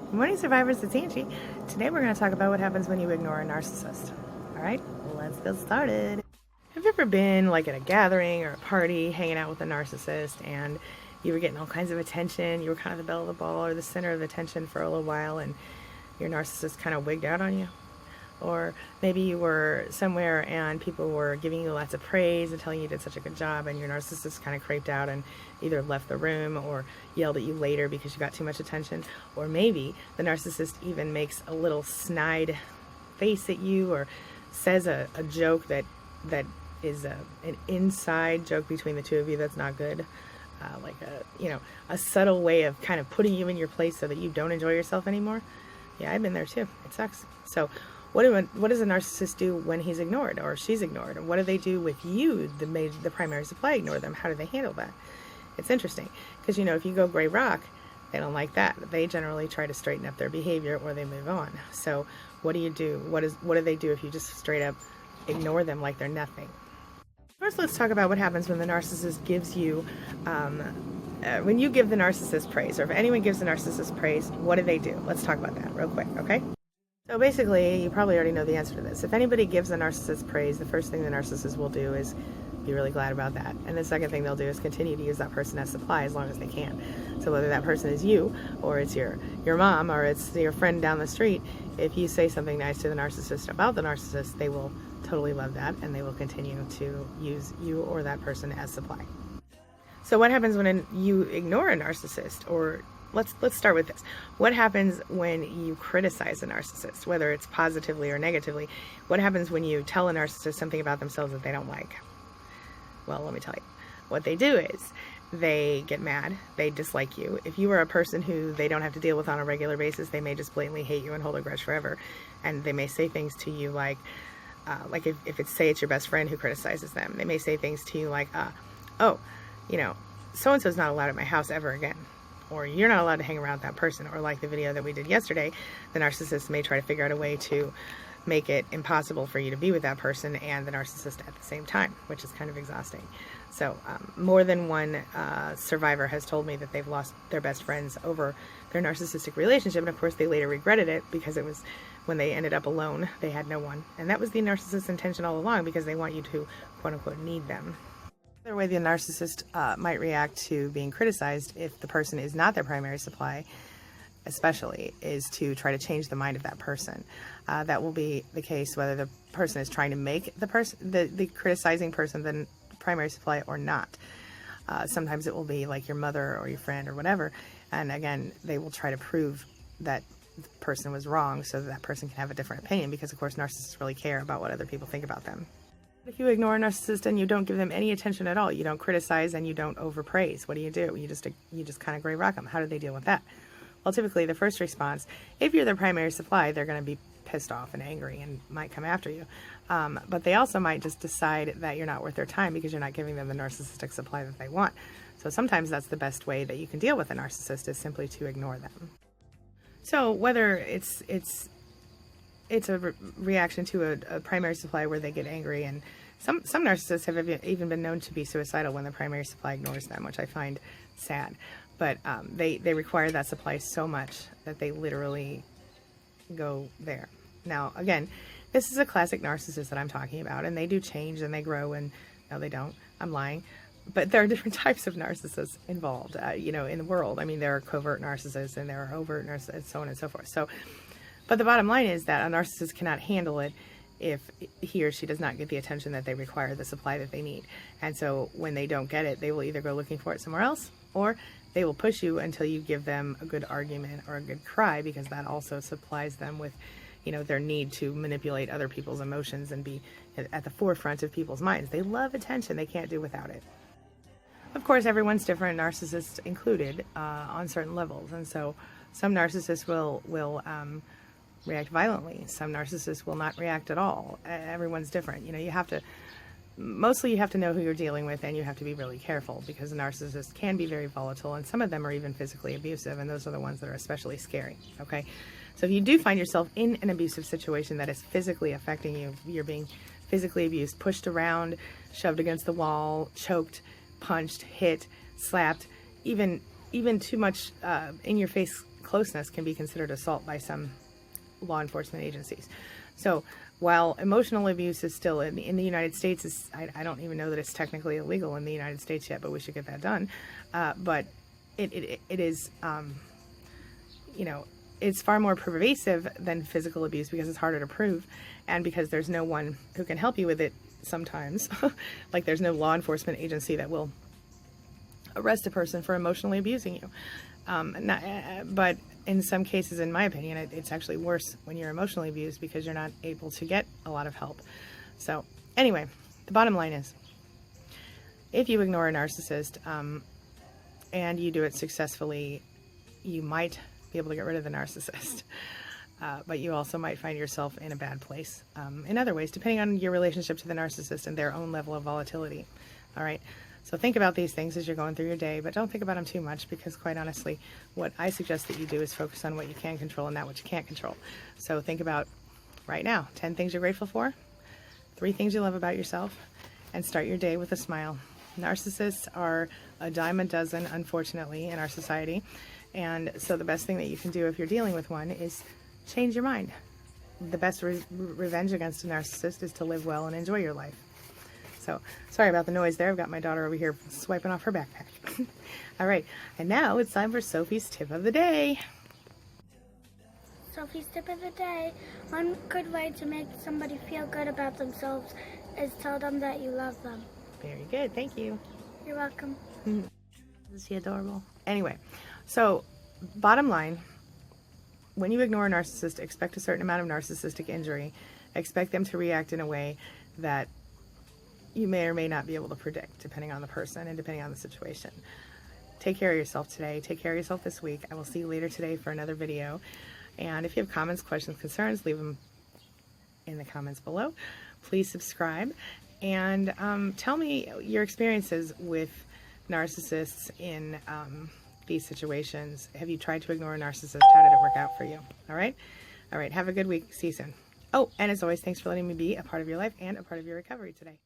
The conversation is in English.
Good morning, survivors. It's Angie. Today we're going to talk about what happens when you ignore a narcissist. All right, let's get started. Have you ever been like at a gathering or a party hanging out with a narcissist and you were getting all kinds of attention? You were kind of the belle of the ball or the center of attention for a little while, and your narcissist kind of wigged out on you? Or maybe you were somewhere and people were giving you lots of praise and telling you did such a good job, and your narcissist kind of craped out and either left the room or yelled at you later because you got too much attention. Or maybe the narcissist even makes a little snide face at you or says a joke that is an inside joke between the two of you that's not good. Like a subtle way of kind of putting you in your place so that you don't enjoy yourself anymore. Yeah, I've been there too. It sucks. So what does a narcissist do when he's ignored or she's ignored? And what do they do with you, the primary supply, ignore them? How do they handle that? It's interesting because, if you go gray rock, they don't like that. They generally try to straighten up their behavior or they move on. So what do you do? What do they do if you just straight up ignore them like they're nothing? First, let's talk about what happens when the narcissist gives you, when you give the narcissist praise, or if anyone gives the narcissist praise, what do they do? Let's talk about that real quick, okay? So basically, you probably already know the answer to this. If anybody gives the narcissist praise, the first thing the narcissist will do is be really glad about that. And the second thing they'll do is continue to use that person as supply as long as they can. So whether that person is you, or it's your mom, or it's your friend down the street, if you say something nice to the narcissist about the narcissist, they will totally love that, and they will continue to use you or that person as supply. So what happens when you ignore a narcissist? Or let's start with this. What happens when you criticize a narcissist, whether it's positively or negatively? What happens when you tell a narcissist something about themselves that they don't like? Well, let me tell you. What they do is they get mad. They dislike you. If you are a person who they don't have to deal with on a regular basis, they may just blatantly hate you and hold a grudge forever. And they may say things to you like if it's, say it's your best friend who criticizes them, they may say things to you like, so-and-so's not allowed at my house ever again. Or you're not allowed to hang around with that person. Or like the video that we did yesterday, the narcissist may try to figure out a way to make it impossible for you to be with that person and the narcissist at the same time, which is kind of exhausting. So more than one survivor has told me that they've lost their best friends over their narcissistic relationship. And of course, they later regretted it because it was when they ended up alone, they had no one. And that was the narcissist's intention all along, because they want you to, quote unquote, need them. Another way the narcissist might react to being criticized, if the person is not their primary supply, especially, is to try to change the mind of that person. That will be the case whether the person is trying to make the criticizing person the primary supply or not. Sometimes it will be like your mother or your friend or whatever, and again, they will try to prove that the person was wrong so that person can have a different opinion, because of course narcissists really care about what other people think about them. If you ignore a narcissist and you don't give them any attention at all, you don't criticize and you don't overpraise, what do? You just kind of gray rock them. How do they deal with that? Well, typically the first response, if you're their primary supply, they're going to be pissed off and angry and might come after you. But they also might just decide that you're not worth their time because you're not giving them the narcissistic supply that they want. So sometimes that's the best way that you can deal with a narcissist, is simply to ignore them. So whether it's a reaction to a primary supply where they get angry, and some narcissists have even been known to be suicidal when the primary supply ignores them, which I find sad. But they require that supply so much that they literally go there. Now, again, this is a classic narcissist that I'm talking about, and they do change and they grow, and no, they don't. I'm lying. But there are different types of narcissists involved, in the world. I mean, there are covert narcissists and there are overt narcissists, and so on and so forth. So, but the bottom line is that a narcissist cannot handle it if he or she does not get the attention that they require, the supply that they need. And so when they don't get it, they will either go looking for it somewhere else, or they will push you until you give them a good argument or a good cry, because that also supplies them with, their need to manipulate other people's emotions and be at the forefront of people's minds. They love attention. They can't do without it. Of course, everyone's different, narcissists included, on certain levels. And so some narcissists will react violently. Some narcissists will not react at all. Everyone's different. You have to know who you're dealing with, and you have to be really careful, because a narcissist can be very volatile, and some of them are even physically abusive, and those are the ones that are especially scary. Okay? So if you do find yourself in an abusive situation that is physically affecting you, you're being physically abused, pushed around, shoved against the wall, choked, punched, hit, slapped, even too much in your face closeness can be considered assault by some law enforcement agencies. So while emotional abuse is still in the United States, I don't even know that it's technically illegal in the United States yet, but we should get that done. But it is, you know, it's far more pervasive than physical abuse because it's harder to prove, and because there's no one who can help you with it sometimes. Like there's no law enforcement agency that will arrest a person for emotionally abusing you. But in some cases, in my opinion, it's actually worse when you're emotionally abused because you're not able to get a lot of help. So anyway, the bottom line is, if you ignore a narcissist and you do it successfully, you might be able to get rid of the narcissist. But you also might find yourself in a bad place in other ways, depending on your relationship to the narcissist and their own level of volatility. All right. So think about these things as you're going through your day, but don't think about them too much, because quite honestly, what I suggest that you do is focus on what you can control and not what you can't control. So think about right now, 10 things you're grateful for, 3 things you love about yourself, and start your day with a smile. Narcissists are a dime a dozen, unfortunately, in our society. And so the best thing that you can do if you're dealing with one is change your mind. The best revenge against a narcissist is to live well and enjoy your life. So, sorry about the noise there. I've got my daughter over here swiping off her backpack. All right, and now it's time for Sophie's tip of the day. Sophie's tip of the day. One good way to make somebody feel good about themselves is tell them that you love them. Very good, thank you. You're welcome. Is she adorable? Anyway, so bottom line, when you ignore a narcissist, expect a certain amount of narcissistic injury. Expect them to react in a way that you may or may not be able to predict, depending on the person and depending on the situation. Take care of yourself today. Take care of yourself this week. I will see you later today for another video. And if you have comments, questions, concerns, leave them in the comments below. Please subscribe and tell me your experiences with narcissists in these situations. Have you tried to ignore a narcissist? How did it work out for you? All right? All right. Have a good week. See you soon. Oh, and as always, thanks for letting me be a part of your life and a part of your recovery today.